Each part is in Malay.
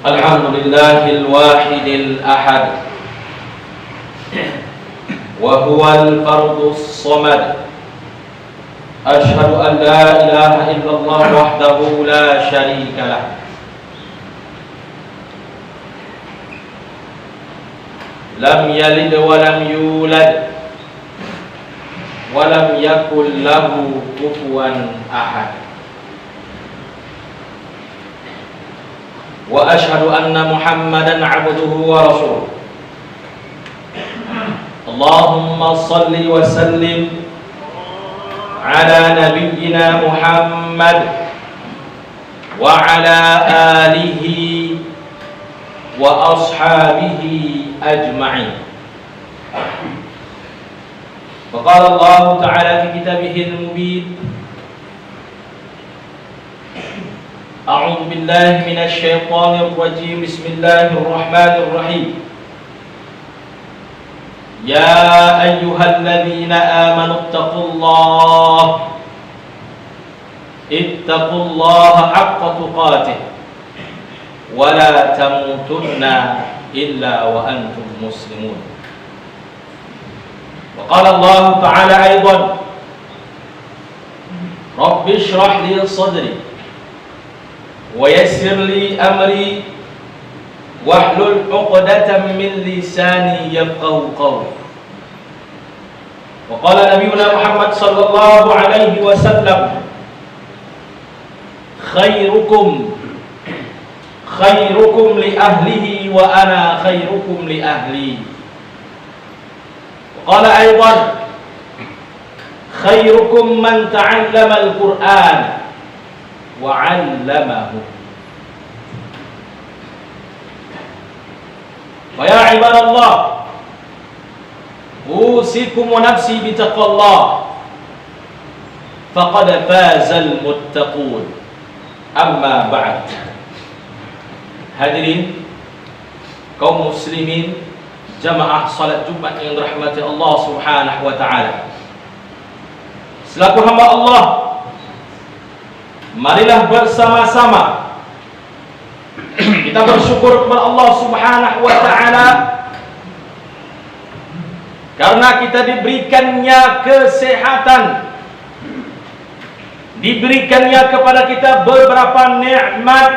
الحمد لله الواحد الأحد وهو الفرد الصمد أشهد أن لا إله إلا الله وحده لا شريك له لم يلد ولم يولد ولم يكن له كفوا أحد وأشهد أن محمدا عبده ورسوله اللهم صل وسلم على نبينا محمد وعلى آله وأصحابه أجمعين. وقال الله تعالى في كتابه المبين أعوذ بالله من الشيطان الرجيم بسم الله الرحمن الرحيم يا أيها الذين آمنوا اتقوا الله حق تقاته ولا تموتن إلا وأنتم مسلمون. وقال الله تعالى أيضا رب اشرح لي صدري ويسر لي أمري واحلل عقدة من لساني يفقهوا قولي. وقال نبينا محمد صلى الله عليه وسلم خيركم لأهله وأنا خيركم لأهلي. وقال أيضا خيركم من تعلم القرآن وعلمه. ويا عباد الله أوصيكم ونفسي بتقوى الله فقد فاز المتقون. Amma ba'd. Hadirin kaum muslimin jamaah salat Jumat yang dirahmati Allah Subhanahu wa taala. Selaku hamba Allah, marilah bersama-sama kita bersyukur kepada Allah Subhanahu wa taala karena kita diberikannya kesehatan, diberikannya kepada kita beberapa nikmat.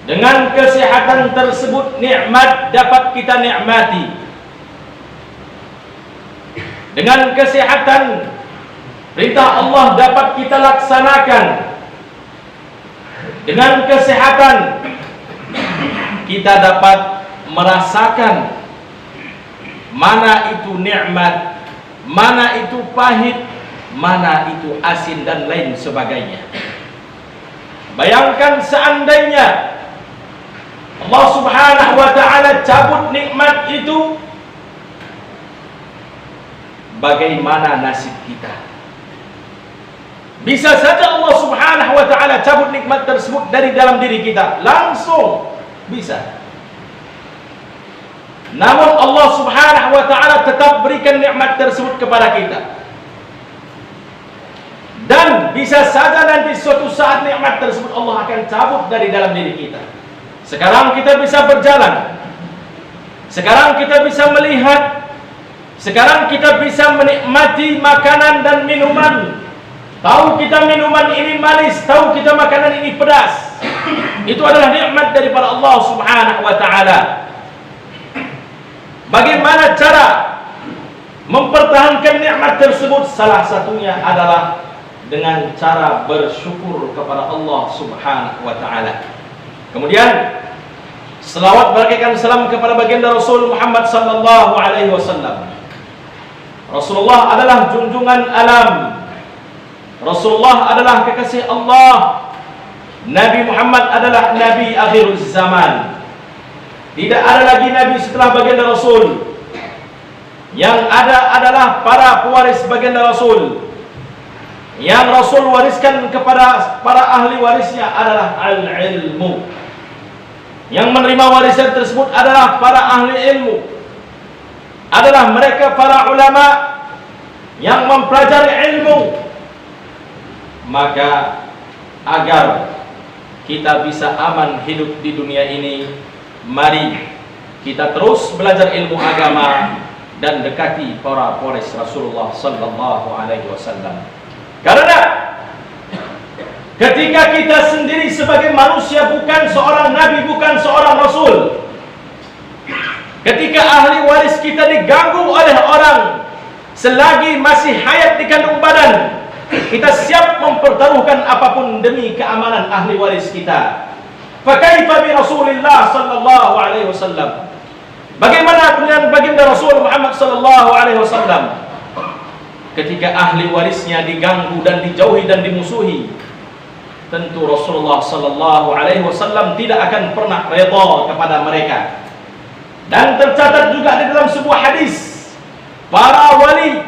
Dengan kesehatan tersebut nikmat dapat kita nikmati. Dengan kesehatan perintah Allah dapat kita laksanakan. Dengan kesehatan kita dapat merasakan mana itu nikmat, mana itu pahit, mana itu asin dan lain sebagainya. Bayangkan seandainya Allah Subhanahu wa taala cabut nikmat itu, bagaimana nasib kita? Bisa saja Allah Subhanahu wa taala cabut nikmat tersebut dari dalam diri kita, langsung bisa. Namun Allah Subhanahu wa taala tetap berikan nikmat tersebut kepada kita. Dan bisa saja nanti suatu saat nikmat tersebut Allah akan cabut dari dalam diri kita. Sekarang kita bisa berjalan, sekarang kita bisa melihat, sekarang kita bisa menikmati makanan dan minuman. Tahu kita minuman ini manis, tahu kita makanan ini pedas. Itu adalah nikmat daripada Allah Subhanahu wa taala. Bagaimana cara mempertahankan nikmat tersebut? Salah satunya adalah dengan cara bersyukur kepada Allah Subhanahu wa taala. Kemudian selawat barakah salam kepada baginda Rasul Muhammad sallallahu alaihi wasallam. Rasulullah adalah junjungan alam. Rasulullah adalah kekasih Allah. Nabi Muhammad adalah nabi akhir zaman. Tidak ada lagi nabi setelah baginda Rasul. Yang ada adalah para pewaris baginda Rasul. Yang Rasul wariskan kepada para ahli warisnya adalah al-ilmu. Yang menerima warisan tersebut adalah para ahli ilmu, adalah mereka para ulama yang mempelajari ilmu. Maka agar kita bisa aman hidup di dunia ini, mari kita terus belajar ilmu agama dan dekati para pewaris Rasulullah sallallahu alaihi wasallam. Karena ketika kita sendiri sebagai manusia bukan seorang nabi, bukan seorang rasul, ketika ahli waris kita diganggu oleh orang selagi masih hayat di kandung badan, kita siap mempertaruhkan apapun demi keamanan ahli waris kita. Fakaifa bi Rasulillah sallallahu alaihi wasallam? Bagaimana dengan baginda Rasul Muhammad sallallahu alaihi wasallam ketika ahli warisnya diganggu dan dijauhi dan dimusuhi? Tentu Rasulullah sallallahu alaihi wasallam tidak akan pernah redha kepada mereka. Dan tercatat juga di dalam sebuah hadis, para wali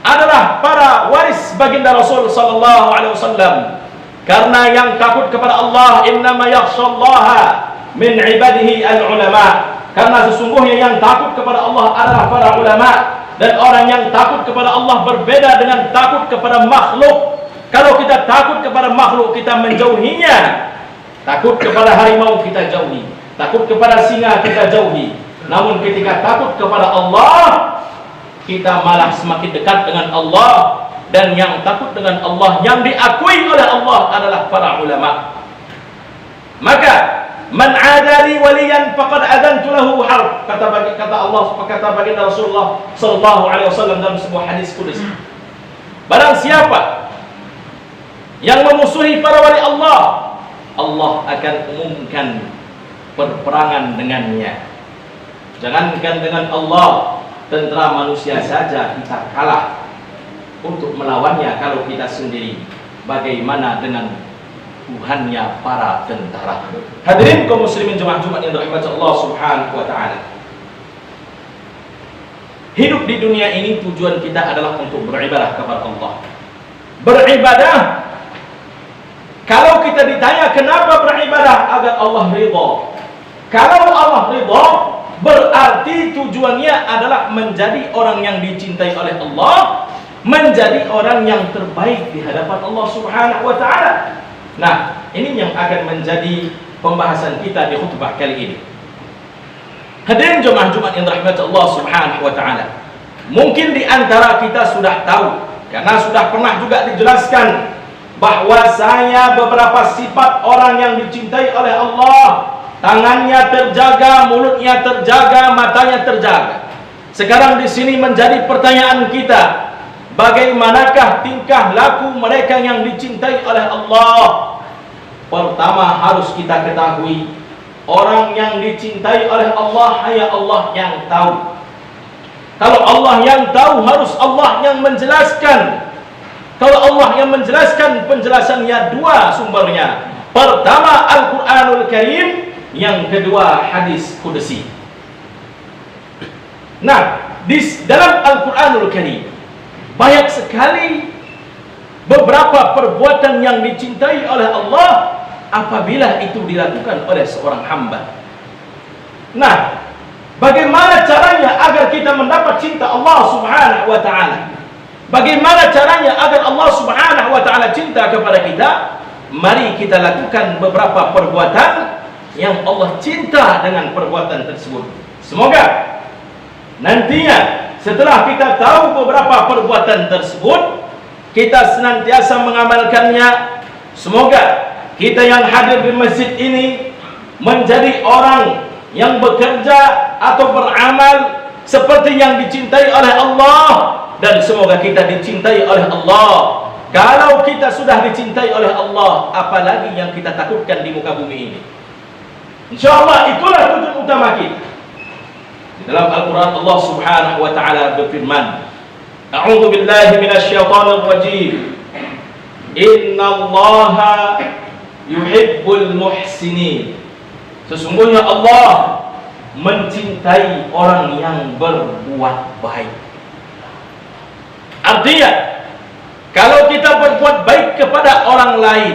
adalah para waris baginda Rasul sallallahu alaihi wasallam. Karena yang takut kepada Allah, innama yakhshallaha min ibadihi al-ulama. Karena sesungguhnya yang takut kepada Allah adalah para ulama. Dan orang yang takut kepada Allah berbeda dengan takut kepada makhluk. Kalau kita takut kepada makhluk, kita menjauhinya. Takut kepada harimau, kita jauhi. Takut kepada singa, kita jauhi. Namun ketika takut kepada Allah, kita malah semakin dekat dengan Allah. Dan yang takut dengan Allah, yang diakui oleh Allah adalah para ulama. Maka man adali waliyan faqad adantu lahu harb, kata Allah, kata baginda Rasulullah sallallahu alaihi wasallam dalam sebuah hadis qudsi. Barang siapa yang memusuhi para wali Allah, Allah akan umumkan perperangan dengannya. Jangankan dengan Allah, tentera manusia saja kita kalah untuk melawannya. Kalau kita sendiri, bagaimana dengan Tuhannya para tentara? Hadirin kaum muslimin jemaah Jumat yang dirahmati Allah Subhanahu wa taala. Hidup di dunia ini tujuan kita adalah untuk beribadah kepada Allah. Beribadah, kalau kita ditanya kenapa beribadah, agar Allah ridha. Kalau Allah ridha, berarti tujuannya adalah menjadi orang yang dicintai oleh Allah, menjadi orang yang terbaik di hadapan Allah Subhanahu wa taala. Nah, ini yang akan menjadi pembahasan kita di khutbah kali ini. Hadirin jemaah Jumat yang dirahmati Allah Subhanahu wa taala. Mungkin di antara kita sudah tahu, karena sudah pernah juga dijelaskan bahwa saya beberapa sifat orang yang dicintai oleh Allah. Tangannya terjaga, mulutnya terjaga, matanya terjaga. Sekarang di sini menjadi pertanyaan kita, bagaimanakah tingkah laku mereka yang dicintai oleh Allah? Pertama harus kita ketahui, orang yang dicintai oleh Allah hanya Allah yang tahu. Kalau Allah yang tahu, harus Allah yang menjelaskan. Kalau Allah yang menjelaskan, penjelasannya dua sumbernya. Pertama Al-Quranul Karim, yang kedua hadis qudsi. Nah, di dalam Al-Quranul Karim banyak sekali beberapa perbuatan yang dicintai oleh Allah apabila itu dilakukan oleh seorang hamba. Nah, bagaimana caranya agar kita mendapat cinta Allah Subhanahu wa taala? Bagaimana caranya agar Allah Subhanahu wa taala cinta kepada kita? Mari kita lakukan beberapa perbuatan yang Allah cinta dengan perbuatan tersebut. Semoga nantinya setelah kita tahu beberapa perbuatan tersebut, kita senantiasa mengamalkannya. Semoga kita yang hadir di masjid ini menjadi orang yang bekerja atau beramal seperti yang dicintai oleh Allah, dan semoga kita dicintai oleh Allah. Kalau kita sudah dicintai oleh Allah, apalagi yang kita takutkan di muka bumi ini? InsyaAllah itulah tujuan utama kita. Di dalam Al-Quran Allah Subhanahu wa ta'ala berfirman, A'udzu billahi minasyaitonir rajim. Innallaha yuhibbul muhsinin. Sesungguhnya Allah mencintai orang yang berbuat baik. Artinya, kalau kita berbuat baik kepada orang lain,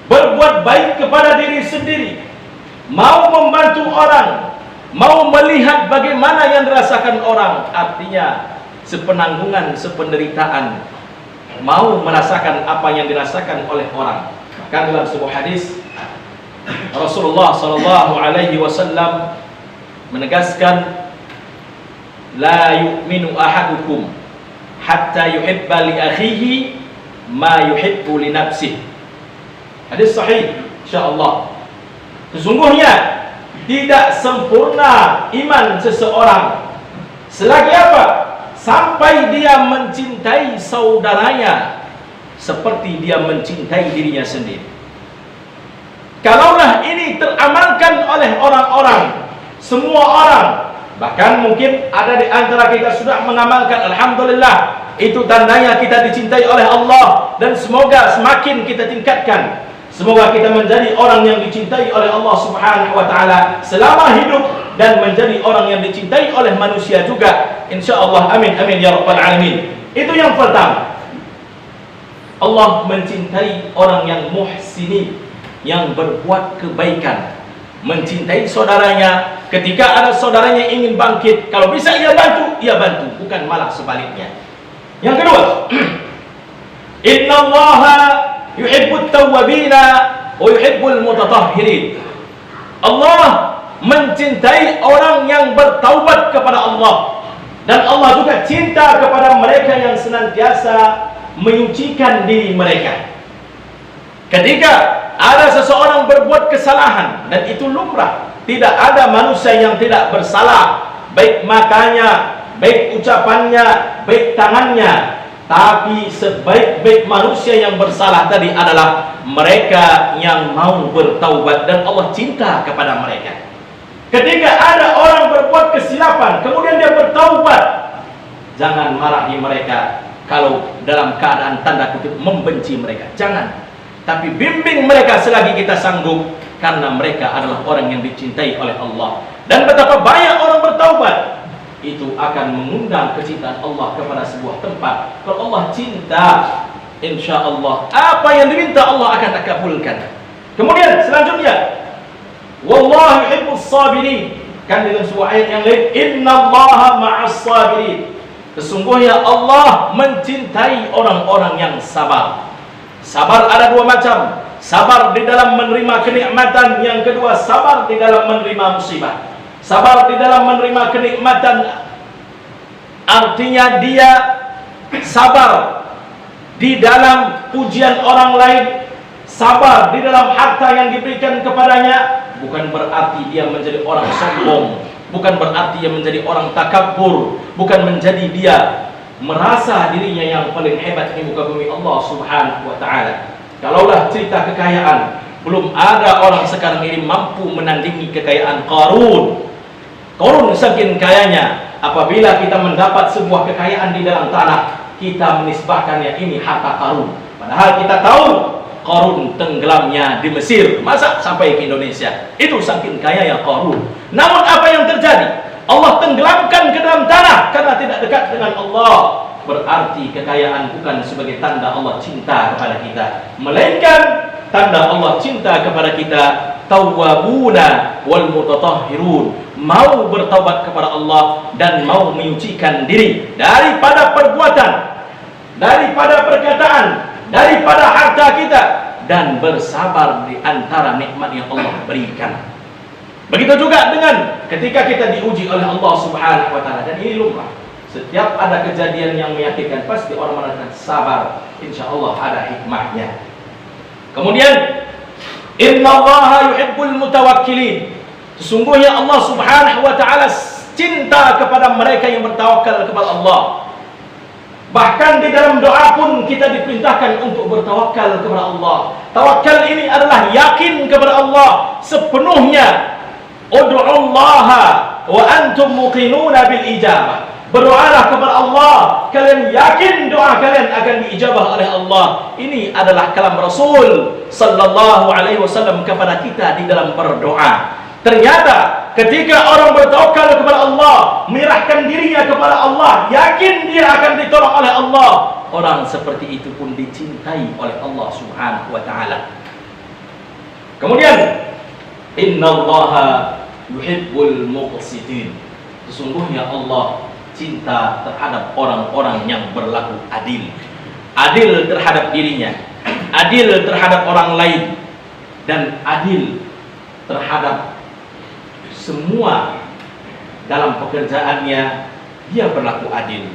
berbuat baik kepada diri sendiri, mau membantu orang, mau melihat bagaimana yang dirasakan orang, artinya sepenanggungan, sependeritaan, mau merasakan apa yang dirasakan oleh orang, Bahkan dalam sebuah hadis Rasulullah sallallahu alaihi wasallam menegaskan, la yu'minu ahadukum hatta yuhibba li akhihi ma yuhibbu li nafsihi. Hadis sahih insyaallah. Sesungguhnya tidak sempurna iman seseorang selagi apa? Sampai dia mencintai saudaranya seperti dia mencintai dirinya sendiri. Kalaulah ini teramalkan oleh orang-orang, semua orang, bahkan mungkin ada di antara kita sudah mengamalkan, alhamdulillah, itu tandanya kita dicintai oleh Allah, dan semoga semakin kita tingkatkan. Semoga kita menjadi orang yang dicintai oleh Allah Subhanahu wa taala selama hidup, dan menjadi orang yang dicintai oleh manusia juga, insyaallah. Amin amin ya rabbal alamin. Itu yang pertama. Allah mencintai orang yang muhsinin, yang berbuat kebaikan, mencintai saudaranya. Ketika ada saudaranya ingin bangkit, kalau bisa ia bantu, bukan malah sebaliknya. Yang kedua, innallaha yuhibbut tawwabina wa yuhibbul mutatahhirin. Allah mencintai orang yang bertaubat kepada Allah, dan Allah juga cinta kepada mereka yang senantiasa menyucikan diri mereka. Ketika ada seseorang berbuat kesalahan, dan itu lumrah, tidak ada manusia yang tidak bersalah, baik matanya, baik ucapannya, baik tangannya. Tapi sebaik-baik manusia yang bersalah tadi adalah mereka yang mau bertaubat, dan Allah cinta kepada mereka. Ketika ada orang berbuat kesilapan kemudian dia bertaubat, jangan marahi mereka kalau dalam keadaan tanda kutip membenci mereka, jangan. Tapi bimbing mereka selagi kita sanggup, karena mereka adalah orang yang dicintai oleh Allah. Dan betapa banyak orang bertaubat, itu akan mengundang kecintaan Allah kepada sebuah tempat. Kalau Allah cinta, insya Allah apa yang diminta Allah akan kabulkan. Kemudian selanjutnya, wallahu yuhibbus sabirin. Kan dalam sebuah ayat yang lain, innallaha ma'as sabirin. Sesungguhnya Allah mencintai orang-orang yang sabar. Sabar ada dua macam. Sabar di dalam menerima kenikmatan, yang kedua sabar di dalam menerima musibah. Sabar di dalam menerima kenikmatan artinya dia sabar di dalam pujian orang lain, sabar di dalam harta yang diberikan kepadanya. Bukan berarti dia menjadi orang sombong, bukan berarti dia menjadi orang takabur, bukan menjadi dia merasa dirinya yang paling hebat di muka bumi Allah Subhanahu wa taala. Kalaulah cerita kekayaan, belum ada orang sekarang ini mampu menandingi kekayaan Qarun. Qarun saking kayanya, apabila kita mendapat sebuah kekayaan di dalam tanah, kita menisbahkannya ini harta Qarun. Padahal kita tahu Qarun tenggelamnya di Mesir, masa sampai ke Indonesia. Itu saking kaya Qarun. Namun apa yang terjadi? Allah tenggelamkan ke dalam tanah karena tidak dekat dengan Allah. Berarti kekayaan bukan sebagai tanda Allah cinta kepada kita, melainkan tanda Allah cinta kepada kita. Tawwabuna wal mutatahhirun, mau bertaubat kepada Allah dan mau menyucikan diri daripada perbuatan, daripada perkataan, daripada harta kita, dan bersabar di antara nikmat yang Allah berikan. Begitu juga dengan ketika kita diuji oleh Allah Subhanahu wa taala, dan ini lumrah. Setiap ada kejadian yang meyakinkan, pasti orang mengatakan sabar, insyaallah ada hikmahnya. Kemudian innallaha yuhibbul mutawakkilin. Sesungguhnya Allah Subhanahu wa taala cinta kepada mereka yang bertawakal kepada Allah. Bahkan di dalam doa pun kita diperintahkan untuk bertawakal kepada Allah. Tawakal ini adalah yakin kepada Allah sepenuhnya. Ud'ullaha wa antum muqinuna bil ijabah. Berdoalah kepada Allah, kalian yakin doa kalian akan diijabah oleh Allah. Ini adalah kalam Rasul sallallahu alaihi wasallam kepada kita di dalam berdoa. Ternyata ketika orang bertawakal kepada Allah, menyerahkan dirinya kepada Allah, yakin dia akan ditolong oleh Allah, orang seperti itu pun dicintai oleh Allah Subhanahu wa taala. Kemudian innallaha yuhibbul muqsitin. Sesungguhnya Allah cinta terhadap orang-orang yang berlaku adil. Adil terhadap dirinya, adil terhadap orang lain, dan adil terhadap semua dalam pekerjaannya. Dia berlaku adil,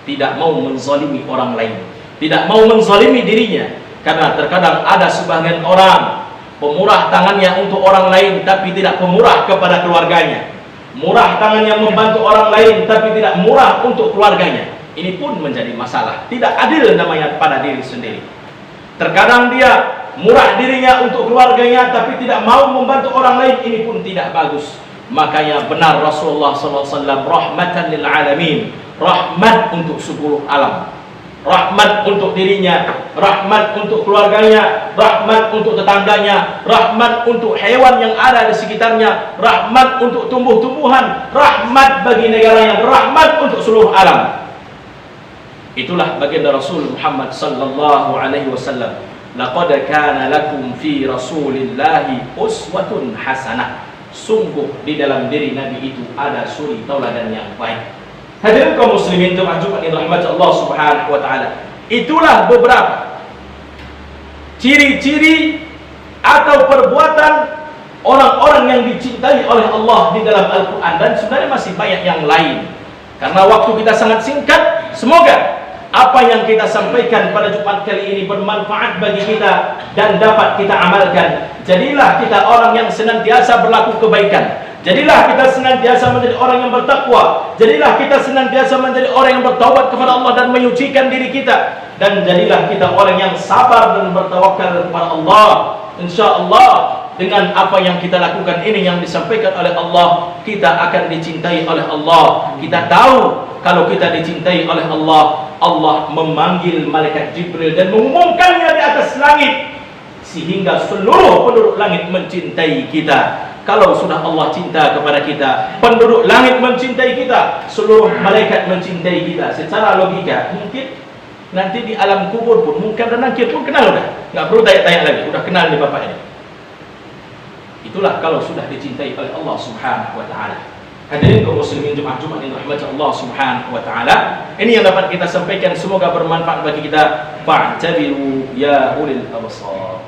tidak mau menzalimi orang lain, tidak mau menzalimi dirinya. Karena terkadang ada sebagian orang pemurah tangannya untuk orang lain, tapi tidak pemurah kepada keluarganya. Murah tangannya membantu orang lain, tapi tidak murah untuk keluarganya. Ini pun menjadi masalah. Tidak adil namanya pada diri sendiri. Terkadang dia murah dirinya untuk keluarganya, tapi tidak mau membantu orang lain. Ini pun tidak bagus. Makanya benar Rasulullah SAW rahmatan lil alamin, rahmat untuk 10 alam. Rahmat untuk dirinya, rahmat untuk keluarganya, rahmat untuk tetangganya, rahmat untuk hewan yang ada di sekitarnya, rahmat untuk tumbuh-tumbuhan, rahmat bagi negaranya, rahmat untuk seluruh alam. Itulah baginda Rasul Muhammad sallallahu alaihi wasallam. Laqad kana lakum fi Rasulillahi uswatun hasanah. Sungguh di dalam diri Nabi itu ada suri tauladan yang baik. Hadirin kaum muslimin Jumat yang dirahmati Allah Subhanahu wa taala. Itulah beberapa ciri-ciri atau perbuatan orang-orang yang dicintai oleh Allah di dalam Al-Qur'an, dan sebenarnya masih banyak yang lain. Karena waktu kita sangat singkat, semoga apa yang kita sampaikan pada Jumat kali ini bermanfaat bagi kita dan dapat kita amalkan. Jadilah kita orang yang senantiasa berlaku kebaikan. Jadilah kita senantiasa menjadi orang yang bertakwa. Jadilah kita senantiasa menjadi orang yang bertaubat kepada Allah dan menyucikan diri kita. Dan jadilah kita orang yang sabar dan bertawakal kepada Allah. InsyaAllah dengan apa yang kita lakukan ini yang disampaikan oleh Allah, kita akan dicintai oleh Allah. Kita tahu kalau kita dicintai oleh Allah, Allah memanggil malaikat Jibril dan mengumumkannya di atas langit, sehingga seluruh penduduk langit mencintai kita. Kalau sudah Allah cinta kepada kita, penduduk langit mencintai kita, seluruh malaikat mencintai kita. Secara logika mungkin nanti di alam kubur pun mungkin dan nakir pun kenal udah, nggak perlu tanya-tanya lagi, udah kenal nih bapak ini. Itulah kalau sudah dicintai oleh Allah Subhanahu wa taala. Hadirin kaum muslimin Jumat yang dirahmati Allah Subhanahu wa taala, ini yang dapat kita sampaikan, semoga bermanfaat bagi kita. Fa'tabiru ya ulil absar.